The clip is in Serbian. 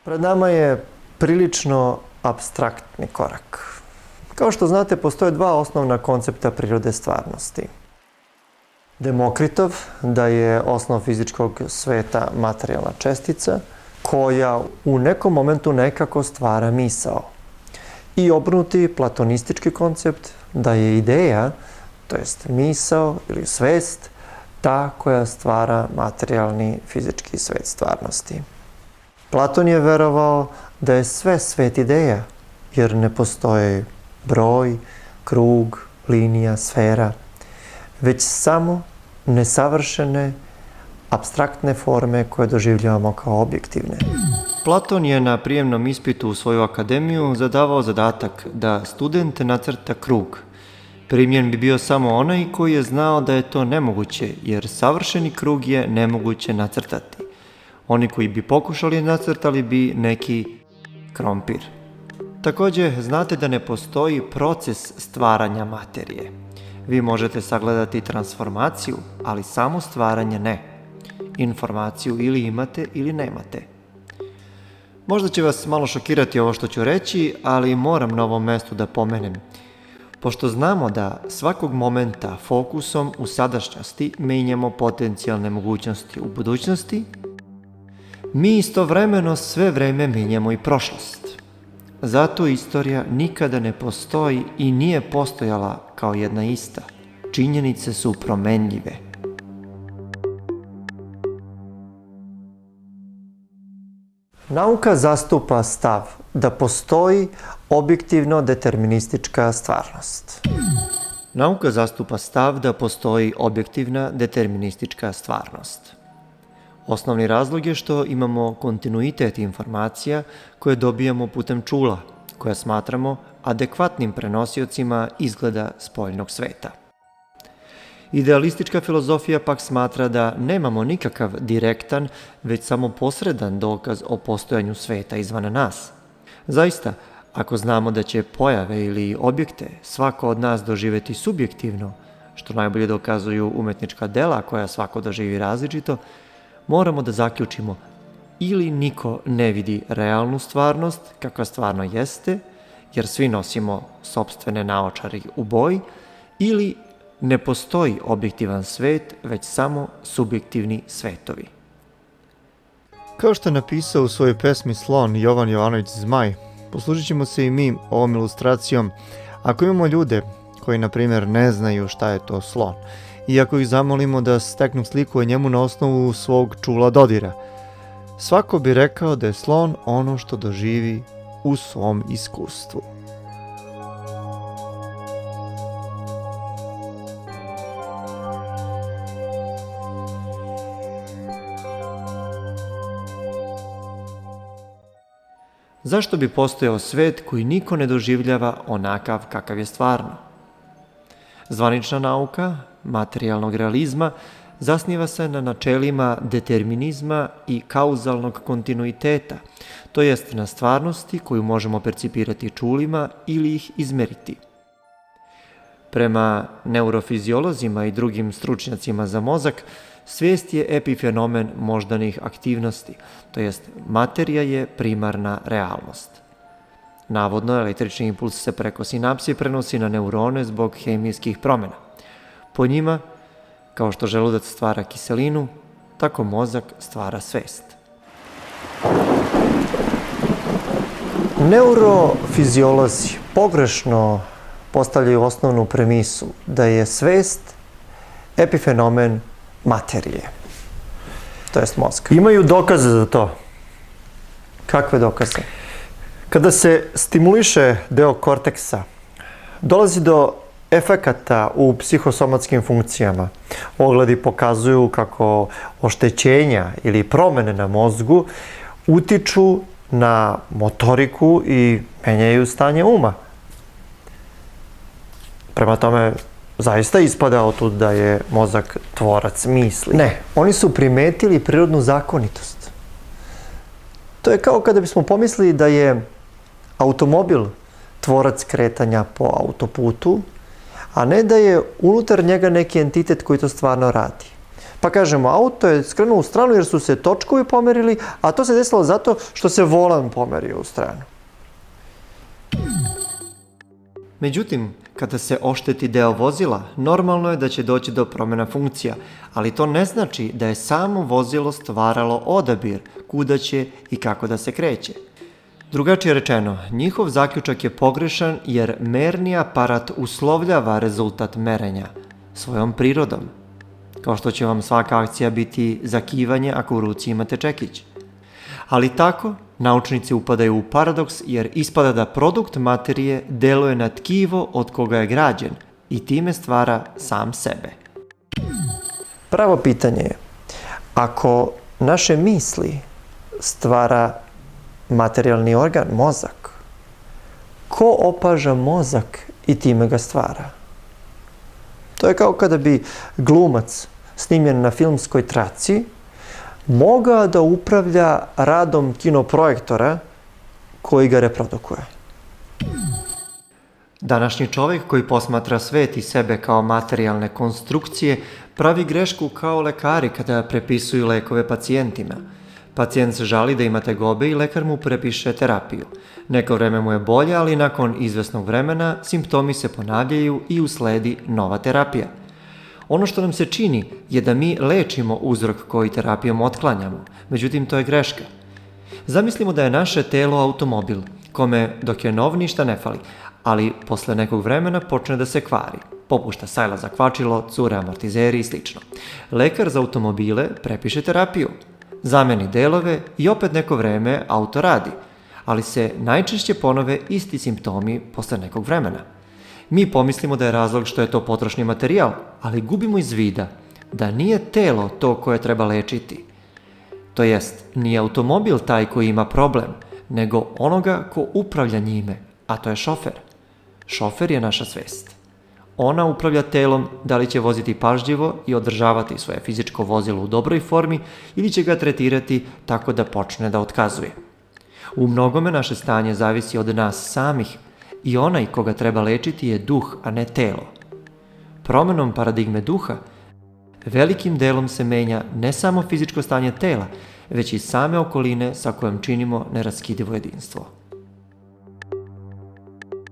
Pred nama je prilično apstraktni korak. Kao što znate, postoje dva osnovna koncepta prirode stvarnosti. Demokritov, da je osnov fizičkog sveta materijalna čestica, koja u nekom momentu nekako stvara misao. I obrnuti platonistički koncept, da je ideja, to jest misao ili svest, ta koja stvara materijalni fizički svet stvarnosti. Platon je verovao da je sve svet ideja, jer ne postoje broj, krug, linija, sfera, već samo nesavršene, apstraktne forme koje doživljavamo kao objektivne. Platon je na prijemnom ispitu u svoju akademiju zadavao zadatak da student nacrta krug. Primljen bi bio samo onaj koji je znao da je to nemoguće, jer savršeni krug je nemoguće nacrtati. Oni koji bi pokušali nacrtali bi neki krompir. Također, znate da ne postoji proces stvaranja materije. Vi možete sagledati transformaciju, ali samo stvaranje ne. Informaciju ili imate ili nemate. Možda će vas malo šokirati ovo što ću reći, ali moram na ovom mestu da pomenem. Pošto znamo da svakog momenta fokusom u sadašnjosti menjamo potencijalne mogućnosti u budućnosti, mi istovremeno sve vreme menjamo i prošlost. Zato istorija nikada ne postoji i nije postojala kao jedna ista. Činjenice su promenljive. Nauka zastupa stav da postoji objektivno deterministička stvarnost. Nauka zastupa stav da postoji objektivna deterministička stvarnost. Osnovni razlog je što imamo kontinuitet informacija koje dobijamo putem čula, koja smatramo adekvatnim prenosiocima izgleda spoljnog sveta. Idealistička filozofija pak smatra da nemamo nikakav direktan, već samo posredan dokaz o postojanju sveta izvan nas. Zaista, ako znamo da će pojave ili objekte svako od nas doživjeti subjektivno, što najbolje dokazuju umetnička dela koja svako doživi različito, moramo da zaključimo ili niko ne vidi realnu stvarnost kakva stvarno jeste, jer svi nosimo sopstvene naočare u boji, ili ne postoji objektivan svet, već samo subjektivni svetovi. Kao što je napisao u svojoj pesmi Slon Jovan Jovanović Zmaj, poslužit ćemo se i mi ovom ilustracijom ako imamo ljude koji, na primjer, ne znaju šta je to slon, i ako ih zamolimo da steknu sliku o njemu na osnovu svog čula dodira. Svako bi rekao da je slon ono što doživi u svom iskustvu. Zašto bi postojao svet koji niko ne doživljava onakav kakav je stvarno? Zvanična nauka materijalnog realizma zasniva se na načelima determinizma i kauzalnog kontinuiteta, to jest na stvarnosti koju možemo percipirati čulima ili ih izmeriti. Prema neurofiziolozima i drugim stručnjacima za mozak, svijest je epifenomen moždanih aktivnosti, to jest materija je primarna realnost. Navodno, električni impuls se preko sinapsi prenosi na neurone zbog hemijskih promjena. Po njima, kao što želudac stvara kiselinu, tako mozak stvara svest. Neurofiziolozi pogrešno postavljaju osnovnu premisu da je svest epifenomen materije, to jest mozga. Imaju dokaze za to. Kakve dokaze? Kada se stimuliše deo korteksa, dolazi do efekata u psihosomatskim funkcijama. Ogledi pokazuju kako oštećenja ili promene na mozgu utiču na motoriku i menjaju stanje uma. Prema tome, zaista ispada otud da je mozak tvorac misli. Ne, oni su primetili prirodnu zakonitost. To je kao kada bismo pomislili da je automobil tvorac kretanja po autoputu, a ne da je unutar njega neki entitet koji to stvarno radi. Pa kažemo, auto je skrenuo u stranu jer su se točkovi pomerili, a to se desilo zato što se volan pomerio u stranu. Međutim, kada se ošteti deo vozila, normalno je da će doći do promjena funkcija, ali to ne znači da je samo vozilo stvaralo odabir kuda će i kako da se kreće. Drugačije rečeno, njihov zaključak je pogrešan jer merni aparat uslovljava rezultat merenja svojom prirodom. Kao što će vam svaka akcija biti zakivanje ako u ruci imate čekić. Ali tako, naučnici upadaju u paradoks jer ispada da produkt materije deluje na tkivo od koga je građen i time stvara sam sebe. Pravo pitanje je, ako naše misli stvara materijalni organ, mozak, ko opaža mozak i time ga stvara? To je kao kada bi glumac snimljen na filmskoj traci mogao da upravlja radom kinoprojektora koji ga reprodukuje. Današnji čovjek koji posmatra svet i sebe kao materijalne konstrukcije pravi grešku kao lekari kada prepisuju lekove pacijentima. Pacijent se žali da ima tegobe i lekar mu prepiše terapiju. Neko vreme mu je bolje, ali nakon izvesnog vremena simptomi se ponavljaju i usledi nova terapija. Ono što nam se čini je da mi lečimo uzrok koji terapijom otklanjamo, međutim to je greška. Zamislimo da je naše telo automobil, kome dok je nov ništa ne fali, ali posle nekog vremena počne da se kvari. Popušta sajla za kvačilo, cure amortizeri i sl. Lekar za automobile prepiše terapiju, zameni delove i opet neko vreme auto radi, ali se najčešće ponove isti simptomi posle nekog vremena. Mi pomislimo da je razlog što je to potrošni materijal, ali gubimo iz vida da nije telo to koje treba lečiti. To jest, nije automobil taj koji ima problem, nego onoga ko upravlja njime, a to je šofer. Šofer je naša svest. Ona upravlja telom da li će voziti pažljivo i održavati svoje fizičko vozilo u dobroj formi ili će ga tretirati tako da počne da otkazuje. U mnogome naše stanje zavisi od nas samih i onaj koga treba lečiti je duh, a ne telo. Promenom paradigme duha, velikim delom se menja ne samo fizičko stanje tela, već i same okoline sa kojom činimo neraskidivo jedinstvo.